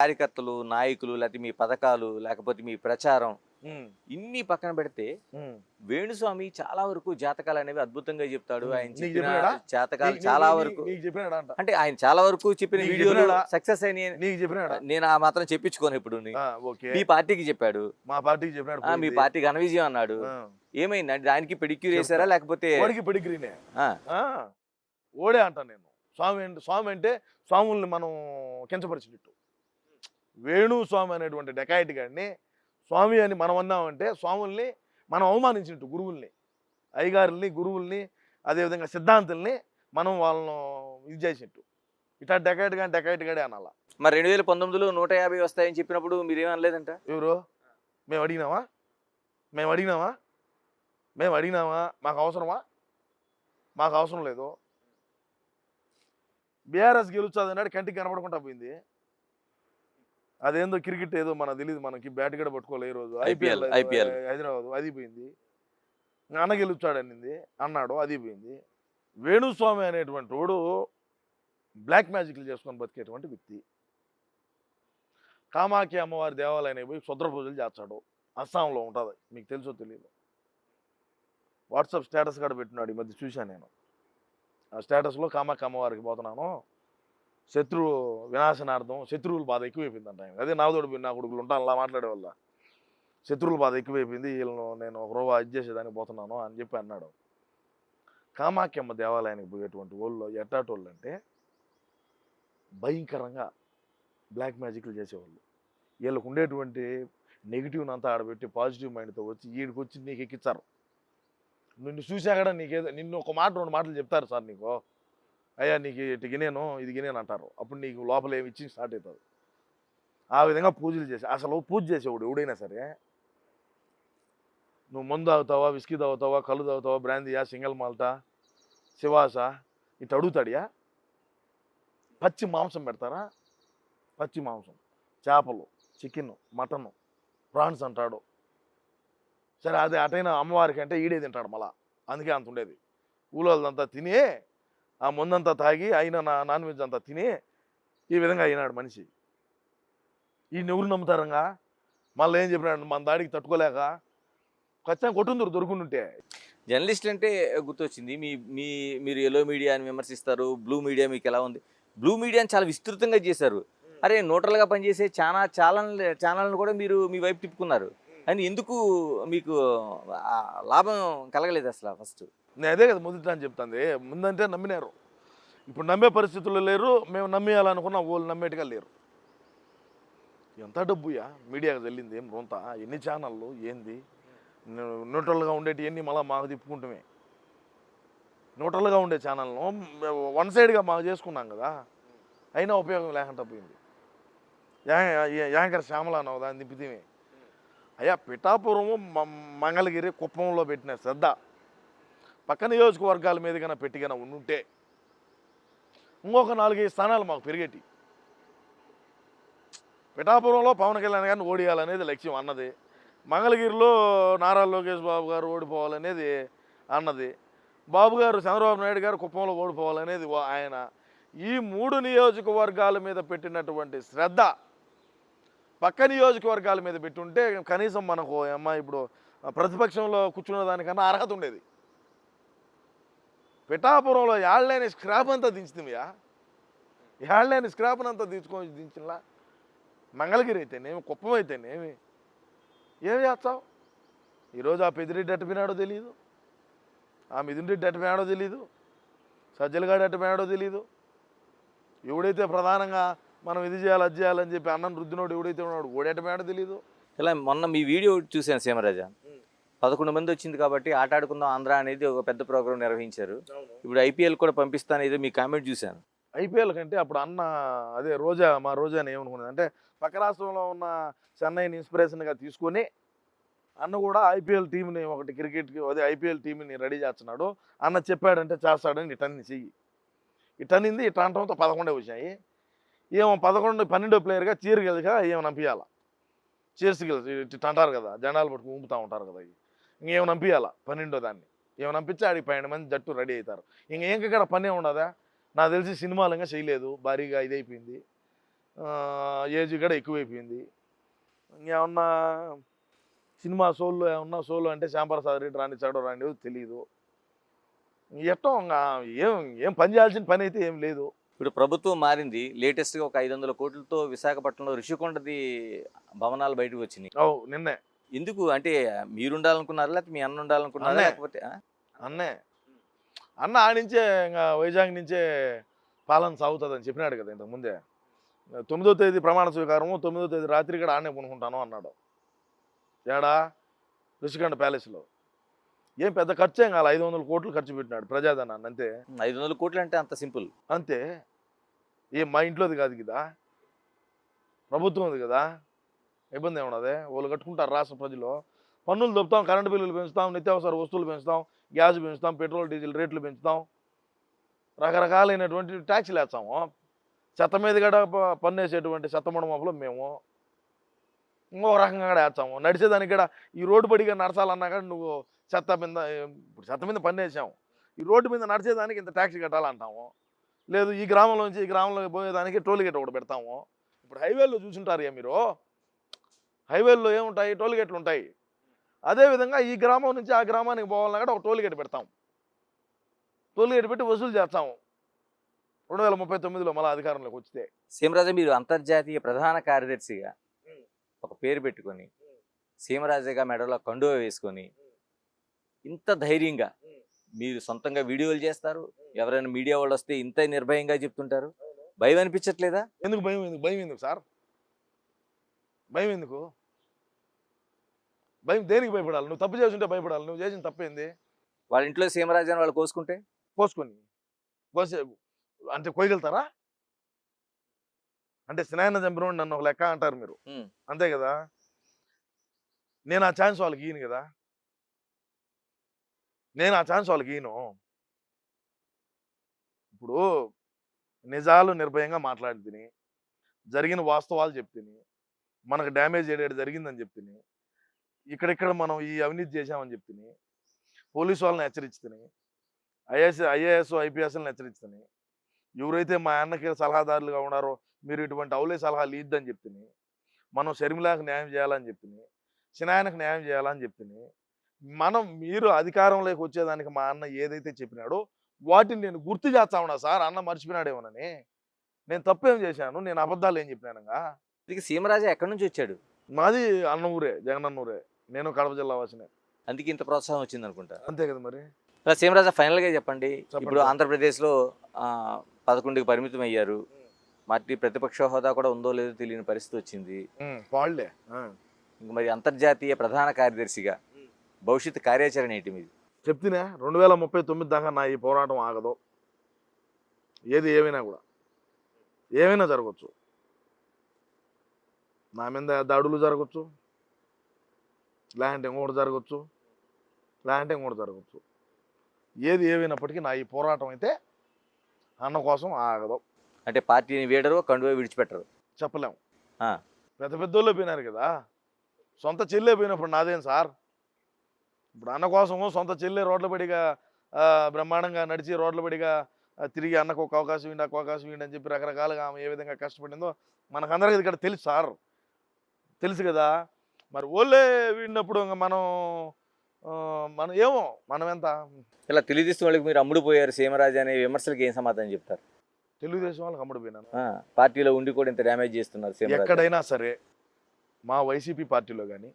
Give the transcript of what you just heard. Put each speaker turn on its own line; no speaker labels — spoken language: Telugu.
కార్యకర్తలు, నాయకులు లేకపోతే మీ పథకాలు, లేకపోతే మీ ప్రచారం
హ్మ్.
ఇన్ని పక్కన పెడితే
హ్మ్.
వేణుస్వామి చాలా వరకు జాతకాలనేవి అద్భుతంగా చెప్తాడు.
హ్మ్.
ఆయన
నీకు
చెప్పిన
చెప్పినాడా?
జాతకాలు
నీ
చాలా
నీ నీ
వరకు
నీకు చెప్పినాడా అంట.
అంటే ఆయన చాలా వరకు చెప్పిన
నీకు
వీడియోలు
చెప్పినాడా?
సక్సెస్ అయినాయి.
నీకు చెప్పినాడా?
నేను ఆ మాత్రం చెప్పించుకోను ఇప్పుడు.
ఓకే.
మీ పార్టీకి చెప్పాడు.
మా పార్టీకి చెప్పినాడు
మీ
పోయింది.
పార్టీ ఘన విజయం అన్నాడు.
ఆ!
ఏమైందండి? దానికి పెడిక్యూర్
చెప్తా.
వేసారా లేకపోతే
ఓడికి పెడిగ్రీనే.
ఆ,
ఆ! ఓడే అంటాను నేను. స్వామి అంటే స్వాముల్ని మనం కించపరిచినట్టు. వేణు స్వామి అనేటువంటి డకాయిట్ గాడిని స్వామి అని మనం అన్నామంటే స్వాముల్ని మనం అవమానించినట్టు, గురువుల్ని, అయ్యగారుల్ని, గురువుల్ని, అదేవిధంగా సిద్ధాంతుల్ని మనం వాళ్ళను ఇది చేసినట్టు. ఇట్లా డకాయిట్ గాడే అనాల.
మరి 2019లో 150 వస్తాయని చెప్పినప్పుడు మీరేమనలేదంట?
ఎవరు? మేము అడిగినామా? మేము అడిగినామా? మేము అడిగినామా? మాకు అవసరమా? మాకు అవసరం లేదు. బీఆర్ఎస్ గెలుస్తుంది అన్నాడు, కంటికి కనపడకుండా పోయింది. అదేందో క్రికెట్ ఏదో మనకు తెలియదు, మనకి బ్యాట్ కూడా పట్టుకోలే ఈ రోజు.
ఐపీఎల్
ఐపీఎల్ హైదరాబాద్ అది పోయింది. అన్న గెలుస్తాడనింది అన్నాడు, అది పోయింది. వేణుస్వామి అనేటువంటి వాడు బ్లాక్ మ్యాజిక్లు చేసుకొని బతికేటువంటి వ్యక్తి. కామాఖ్య అమ్మవారి దేవాలయానికి పోయి క్షుద్ర పూజలు చేస్తాడు. అస్సాంలో ఉంటుంది, మీకు తెలుసో తెలియదు. వాట్సాప్ స్టేటస్ కూడా పెట్టినాడు, ఈ మధ్య చూశాను నేను. ఆ స్టేటస్లో కామాఖ్య అమ్మవారికి పోతున్నాను, శత్రు వినాశనార్థం, శత్రువుల బాధ ఎక్కువైపోయిందంట ఆయన. అదే నాదోడు నా కొడుకులు ఉంటాను అలా మాట్లాడే వల్ల శత్రువుల బాధ ఎక్కువైపోయింది, వీళ్ళను నేను ఒక రోజు ఇది చేసేదానికి పోతున్నాను అని చెప్పి అన్నాడు. కామాఖ్యమ్మ దేవాలయానికి పోయేటువంటి వాళ్ళు ఎట్టాటోళ్ళు అంటే భయంకరంగా బ్లాక్ మ్యాజిక్లు చేసేవాళ్ళు. వీళ్ళకు ఉండేటువంటి నెగిటివ్ని అంతా ఆడబెట్టి పాజిటివ్ మైండ్తో వచ్చి వీడికి వచ్చి నీకు ఎక్కిస్తారు. నిన్ను చూసా కూడా నీకేదో నిన్ను ఒక మాట 2 మాటలు చెప్తారు, సార్ నీకు అయ్యా నీకు ఇటు గినేను ఇది గినేను అంటారు. అప్పుడు నీకు లోపల ఏమి ఇచ్చి స్టార్ట్ అవుతుంది. ఆ విధంగా పూజలు చేసి, అసలు పూజ చేసేవాడు ఎవడైనా సరే, నువ్వు మందు తాగుతావా, విస్కీ తాగుతావా, కళ్ళు తాగుతావా, బ్రాందీయా, సింగల్ మాల్టా, శివాసా, ఇటు అడుగుతాడియా. పచ్చి మాంసం పెడతారా, పచ్చి మాంసం, చేపలు, చికెన్, మటను, ప్రాన్స్ అంటాడు. సరే అదే అటైనా అమ్మవారికి అంటే ఈడే తింటాడు మళ్ళా, అందుకే అంత ఉండేది. ఊళ్ళోదంతా తిని ఆ ముందంతా తాగి అయినా నాన్ వెజ్ అంతా తిని ఈ విధంగా అయినాడు మనిషి. ఈయన ఎవరు నమ్ముతారంగా? మళ్ళీ ఏం చెప్పినాడు, మన దాడికి తట్టుకోలేక ఖచ్చితంగా కొట్టుందరు దొరుకుంటుంటే.
జర్నలిస్ట్ అంటే గుర్తొచ్చింది. మీ మీ మీరు ఎల్లో మీడియాని విమర్శిస్తారు. బ్లూ మీడియా మీకు ఎలా ఉంది? బ్లూ మీడియాని చాలా విస్తృతంగా చేశారు. అరే న్యూట్రల్గా పనిచేసే ఛానల్ని కూడా మీరు మీ వైపు తిప్పుకున్నారు. అని ఎందుకు మీకు లాభం కలగలేదు అసలు ఫస్ట్?
నేను అదే కదా మొదట అని చెప్తాను. ముందంటే నమ్మినారు, ఇప్పుడు నమ్మే పరిస్థితుల్లో లేరు. మేము నమ్మేయాలనుకున్న వాళ్ళు నమ్మేట్టుగా లేరు. ఎంత డబ్బుయా మీడియాకి వెళ్ళింది, ఏం రొంత, ఎన్ని ఛానళ్ళు ఏంది? న్యూట్రల్గా ఉండేటి ఎన్ని మళ్ళీ మాకు తిప్పుకుంటామే. న్యూట్రల్గా ఉండే ఛానల్ను వన్ సైడ్గా మాకు చేసుకున్నాం కదా, అయినా ఉపయోగం లేకుండా పోయింది. యాంకర్ శ్యామల అన్నావు దాన్ని తిప్పితేమే. అయ్యా పిఠాపురము, మంగళగిరి, కుప్పంలో పెట్టిన శ్రద్ధ పక్క నియోజకవర్గాల మీద కన్నా పెట్టికన ఉండుంటే ఇంకొక 4-5 స్థానాలు మాకు పెరిగేటి. పిఠాపురంలో పవన్ కళ్యాణ్ గారిని ఓడియాలనేది లక్ష్యం అన్నది, మంగళగిరిలో నారా లోకేష్ బాబు గారు ఓడిపోవాలనేది అన్నది, బాబు గారు చంద్రబాబు నాయుడు గారు కుప్పంలో ఓడిపోవాలనేది ఆయన. ఈ 3 నియోజకవర్గాల మీద పెట్టినటువంటి శ్రద్ధ పక్క నియోజకవర్గాల మీద పెట్టుంటే కనీసం మనకు ఇప్పుడు ప్రతిపక్షంలో కూర్చున్న దానికన్నా అర్హత ఉండేది. పిఠాపురంలో ఏళ్ళని స్క్రాప్ అంతా దించుతుందియా, ఏళ్ళని స్క్రాప్ని అంతా దించినలా. మంగళగిరి అయితేనేమి, కుప్పం అయితేనేమి, ఏమి చేస్తావు? ఈరోజు ఆ పెద్దిరెడ్డి ఎట్టపోయినాడో తెలియదు, ఆ మిథున్ రెడ్డి ఎట్టపోయినాడో తెలియదు, సజ్జలగాడు ఎట్టపోయినాడో తెలియదు. ఎవడైతే ప్రధానంగా మనం ఇది చేయాలి అది చేయాలని చెప్పి అన్నం రుద్దినోడు ఎవడైతే ఉన్నాడు ఓడేటమేడో తెలియదు.
ఇలా మొన్న మీ వీడియో చూశాను సీమరాజా. 11 మంది వచ్చింది కాబట్టి ఆట ఆడుకుందాం ఆంధ్ర అనేది ఒక పెద్ద ప్రోగ్రాం నిర్వహించారు. ఇప్పుడు ఐపీఎల్ కూడా పంపిస్తాను ఏదో మీ కామెంట్ చూశాను.
ఐపీఎల్ కంటే అప్పుడు అన్న అదే రోజా, మా రోజాని ఏమనుకున్నది అంటే పక్క రాష్ట్రంలో ఉన్న చెన్నైని ఇన్స్పిరేషన్గా తీసుకొని అన్న కూడా ఐపీఎల్ టీంని ఒకటి క్రికెట్కి అదే ఐపీఎల్ టీంని రెడీ చేస్తున్నాడు, అన్న చెప్పాడంటే చేస్తాడని ఇటన్ని చెయ్యి. ఇటనింది ఇట్లా అంటంతో 11 వచ్చాయి. ఏమో 12 ప్లేయర్గా చీర గెలిగా ఏమో నంపియాల, చీర్స్ గెలిచి ఇట్లా అంటారు కదా, జెండాలు పట్టుకు ఊపుతూ ఉంటారు కదా, ఇంకేమో నంపియాల 12 దాన్ని ఏమో నంపించి ఆడికి 12 మంది జట్టు రెడీ అవుతారు. ఇంకేం ఇక్కడ పనే ఉండదా? నాకు తెలిసి సినిమాలు ఇంకా చేయలేదు, భారీగా ఇదైపోయింది. ఏజ్ కూడా ఎక్కువైపోయింది. ఇంకేమన్నా సినిమా సోల్లో ఏమన్నా సోలో అంటే శ్యాంప్రసాద్ రెడ్డి రానిచ్చాడో రానిదో తెలియదు. ఎట్టో ఏం ఏం పని చేయాల్సిన పని అయితే ఏం లేదు.
ఇప్పుడు ప్రభుత్వం మారింది, లేటెస్ట్గా ఒక 500 కోట్లతో విశాఖపట్నంలో రిషికొండది భవనాలు బయటకు వచ్చినాయి.
నిన్నే
ఎందుకు అంటే మీరు ఉండాలనుకున్నారా, లేకపోతే మీ అన్న ఉండాలనుకున్నారా,
అన్నే.
లేకపోతే
అన్నే అన్న ఆడించే ఇంకా వైజాగ్ నుంచే పాలన సాగుతుందని చెప్పినాడు కదా ఇంతకుముందే. 9వ తేదీ ప్రమాణ స్వీకారము, 9వ తేదీ రాత్రి కూడా ఆడనే కొనుక్కుంటాను అన్నాడు. ఏడా రిషికొండ ప్యాలెస్లో. ఏం పెద్ద ఖర్చు ఏం కాదు, 500 కోట్లు ఖర్చు పెట్టినాడు ప్రజాధనాన్ని అంతే.
500 కోట్లు అంటే అంత సింపుల్?
అంతే. ఏం మా ఇంట్లోది కాదు కదా, ప్రభుత్వంది కదా, ఇబ్బంది ఏమన్నది. వాళ్ళు కట్టుకుంటారు రాష్ట్ర ప్రజలు. పన్నులు దొప్పుతాం, కరెంటు బిల్లులు పెంచుతాం, నిత్యావసర వస్తువులు పెంచుతాం, గ్యాస్ పెంచుతాం, పెట్రోల్ డీజిల్ రేట్లు పెంచుతాం, రకరకాలైనటువంటి ట్యాక్సీలు వేస్తాము. చెత్త మీద కూడా పన్ను వేసేటువంటి చెత్తమూడ మొప్పలు మేము ఇంకో రకంగా కూడా వేస్తాము. నడిచేదానికి కూడా ఈ రోడ్డు పడిగా నడచాలన్నా కానీ నువ్వు చెత్త మీద, ఇప్పుడు చెత్త మీద పన్ను వేసాము, ఈ రోడ్డు మీద నడిచేదానికి ఇంత ట్యాక్సీ కట్టాలంటాము. లేదు ఈ గ్రామంలోంచి ఈ గ్రామంలోకి పోయేదానికి టోల్ గేట్ ఒకటి పెడతాము. ఇప్పుడు హైవేల్లో చూసుంటారు మీరు, హైవేల్లో ఏముంటాయి, టోల్ గేట్లు ఉంటాయి. అదేవిధంగా ఈ గ్రామం నుంచి ఆ గ్రామానికి పోవాలన్నా కూడా ఒక టోల్ గేట్ పెడతాం. టోల్ గేట్ పెట్టి వసూలు చేస్తాము 2039లో మళ్ళీ అధికారంలోకి వస్తే.
సీమరాజా, మీరు అంతర్జాతీయ ప్రధాన కార్యదర్శిగా ఒక పేరు పెట్టుకొని, సీమరాజాగా మెడలో కండువ వేసుకొని, ఇంత ధైర్యంగా మీరు సొంతంగా వీడియోలు చేస్తారు, ఎవరైనా మీడియా వాళ్ళు వస్తే ఇంత నిర్భయంగా చెప్తుంటారు, భయం అనిపించట్లేదా?
ఎందుకు భయం? భయం ఎందుకు సార్? భయం ఎందుకు? భయం దేనికి భయపడాలి? నువ్వు తప్పు చేస్తుంటే భయపడాలి. నువ్వు చేసిన తప్పేంది?
వాళ్ళ ఇంట్లో సీమరాజాని వాళ్ళు కోసుకుంటే
కోసుకొని కోసే అంటే కోయగలుగుతారా? అంటే సినాయన చంపిన నన్ను ఒక లెక్క అంటారు మీరు, అంతే కదా. నేను ఆ ఛాన్స్ వాళ్ళకి ఈయను కదా, నేను ఆ ఛాన్స్ వాళ్ళకి ఈయను. ఇప్పుడు నిజాలు నిర్భయంగా మాట్లాడి తిని, జరిగిన వాస్తవాలు చెప్తిని, మనకు డ్యామేజ్ ఏడాడు జరిగిందని చెప్తిని, ఇక్కడిక్కడ మనం ఈ అవినీతి చేశామని చెప్తిని, పోలీసు వాళ్ళని హెచ్చరించుతిని, ఐఏఎస్ ఐపీఎస్ని హెచ్చరించుతిని, ఎవరైతే మా అన్నకి సలహాదారులుగా ఉన్నారో మీరు ఇటువంటి అవులే సలహాలు ఇద్దని చెప్తిని, మనం షర్మిలాకు న్యాయం చేయాలని చెప్తిని, సినాయనకు న్యాయం చేయాలని చెప్తిని, మీరు అధికారంలోకి వచ్చేదానికి మా అన్న ఏదైతే చెప్పినాడో వాటిని నేను గుర్తు చేస్తా ఉన్నా సార్. అన్న మర్చిపోయినాడేమోనని. నేను తప్పేం చేశాను? నేను అబద్ధాలు ఏం చెప్పినానుగా?
ఇది సీమరాజా ఎక్కడి నుంచి వచ్చాడు?
మాది అన్న ఊరే, జగనన్న ఊరే. నేను కడప జిల్లా వాసినే.
అందుకే ఇంత ప్రోత్సాహం వచ్చింది అనుకుంటా.
అంతే కదా మరి.
సీమరాజా, ఫైనల్గా చెప్పండి. ఇప్పుడు ఆంధ్రప్రదేశ్లో 11కి పరిమితం అయ్యారు. పార్టీ ప్రతిపక్ష హోదా కూడా ఉందో లేదో తెలియని పరిస్థితి వచ్చింది.
వాళ్ళే
ఇంక మరి అంతర్జాతీయ ప్రధాన కార్యదర్శిగా భవిష్యత్ కార్యాచరణ ఏంటి మీది?
చెప్తేనే 2039 దాకా నా ఈ పోరాటం ఆగదు. ఏది ఏమైనా కూడా ఏమైనా జరగచ్చు. నా మీద దాడులు జరగచ్చు, లేదంటే ఇంకోటి జరగచ్చు, లేదంటే ఇంకోటి జరగచ్చు. ఏది ఏమైనప్పటికీ నా ఈ పోరాటం అయితే అన్న కోసం ఆగదు.
అంటే పార్టీని వీడరు, కండువా విడిచిపెట్టరు.
చెప్పలేము. పెద్ద పెద్దోళ్ళే పోయినారు కదా, సొంత చెల్లె పోయినప్పుడు నాదేం సార్? ఇప్పుడు అన్న కోసము సొంత చెల్లె రోడ్ల పడిగా బ్రహ్మాండంగా నడిచి రోడ్ల పడిగా తిరిగి అన్నకు ఒక అవకాశం ఇవ్వండి, ఒక అవకాశం ఇవ్వండి అని చెప్పి రకరకాలుగా ఆమె ఏ విధంగా కష్టపడిందో మనకందరికీ ఇక్కడ తెలుసు సార్, తెలుసు కదా. మరి ఓళ్ళే వీడినప్పుడు ఇంకా మనం ఏమో మనం ఎంత
ఇలా తెలుగుదేశం వాళ్ళకి మీరు అమ్ముడు పోయారు సీమరాజా అనే విమర్శలకు ఏం సమాధానం చెప్తారు?
తెలుగుదేశం వాళ్ళకి అమ్ముడుపోయినాను.
పార్టీలో ఉండి కూడా ఇంత డ్యామేజ్ చేస్తున్నారు.
ఎక్కడైనా సరే మా వైసీపీ పార్టీలో కానీ